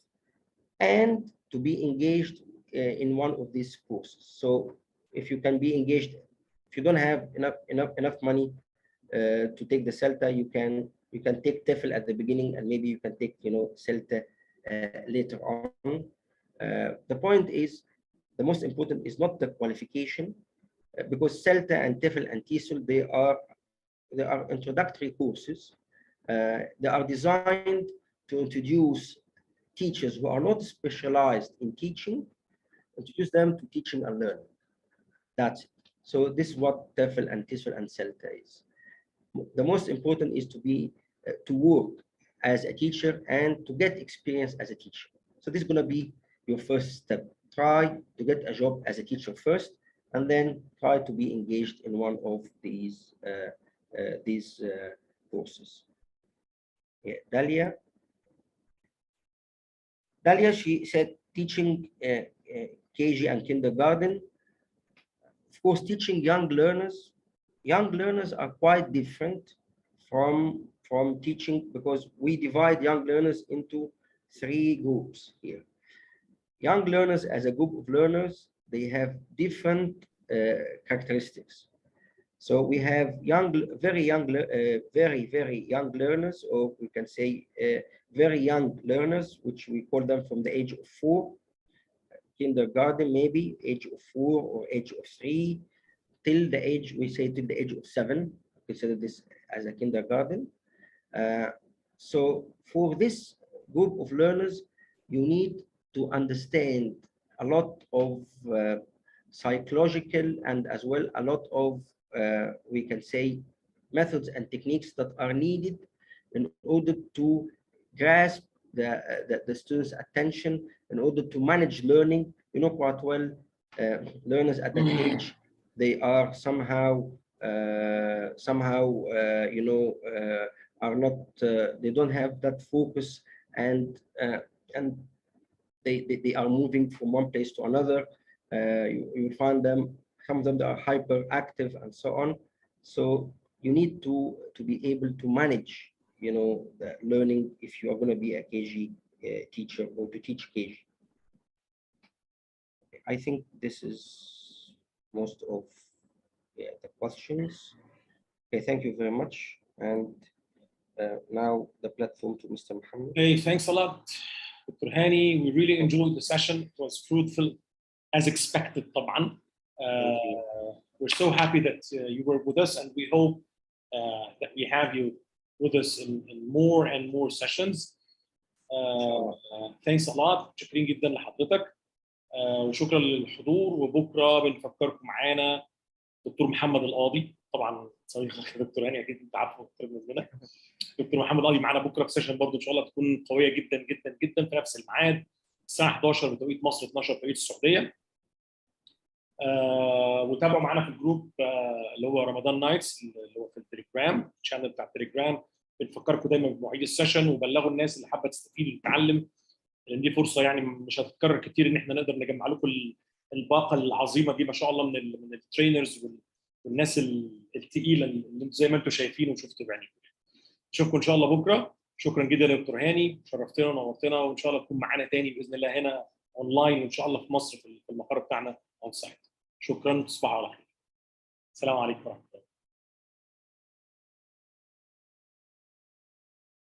and to be engaged in one of these courses. So if you can be engaged, if you don't have enough money to take the CELTA, you can take TEFL at the beginning, and maybe you can take CELTA later on. The point is, the most important is not the qualification, because CELTA and TEFL and TESOL, they are introductory courses. They are designed to introduce teachers who are not specialized in teaching, introduce them to teaching and learning. That's it. So this is what TEFL and TESOL and CELTA is. The most important is to work as a teacher and to get experience as a teacher. So this is going to be your first step. Try to get a job as a teacher first, and then try to be engaged in one of these courses. Yeah, Dalia, she said teaching KG and kindergarten. Of course, teaching young learners are quite different from teaching, because we divide young learners into three groups here. Young learners, as a group of learners, they have different characteristics. So we have very young learners, or we can say very young learners, which we call them from the age of 4, kindergarten maybe, age of 4 or age of 3, till the age, we say till the age of 7, consider this as a kindergarten. So for this group of learners, you need to understand a lot of psychological, and as well a lot of, we can say, methods and techniques that are needed in order to grasp the students' attention, in order to manage learning. You know quite well, learners at that age, they are somehow are not, they don't have that focus, and they are moving from one place to another. You will find them, some of them, they are hyperactive and so on. So you need to be able to manage, the learning, if you are going to be a KG teacher, or to teach KG. I think this is most of the questions. Okay, thank you very much. And now the platform to Mr. Muhammad. Hey, thanks a lot, Dr. Hani. We really enjoyed the session. It was fruitful as expected, طبعا. We're so happy that you were with us, and we hope that we have you with us in more and more sessions. Thanks a lot. شكرين جدا لحضرتك. وشكرا للحضور. وبكره بنفكركم معانا دكتور محمد القاضي، طبعا صديق دكتور هاني، اكيد انت عارفه بالنسبه لنا. دكتور محمد القاضي معانا بكره في سيشن برضه ان شاء الله تكون قويه جدا جدا جدا، في نفس الميعاد الساعه 11 بتوقيت مصر، 12 بتوقيت السعوديه. وتابعوا معانا في الجروب اللي هو رمضان نايتس، اللي هو في التليجرام، الشانل بتاع التليجرام. بنفكركم دايما بمواعيد السيشن، وبلغوا الناس اللي حابه تستفيد وتتعلم، لان دي فرصه يعني مش هتتكرر كتير ان احنا نقدر نجمع لكم الباقه العظيمه دي ما شاء الله من الترينرز والناس الثقيله اللي زي ما انتم شايفين وشفتوا بعينيكم. اشوفكم ان شاء الله بكره. شكرا جدا يا دكتور هاني، شرفتنا ونورتنا، وان شاء الله تكون معانا تاني باذن الله هنا اونلاين، وان شاء الله في مصر في المقر بتاعنا اون سايت. شكرا، تصبحوا على خير. السلام عليكم ورحمه الله.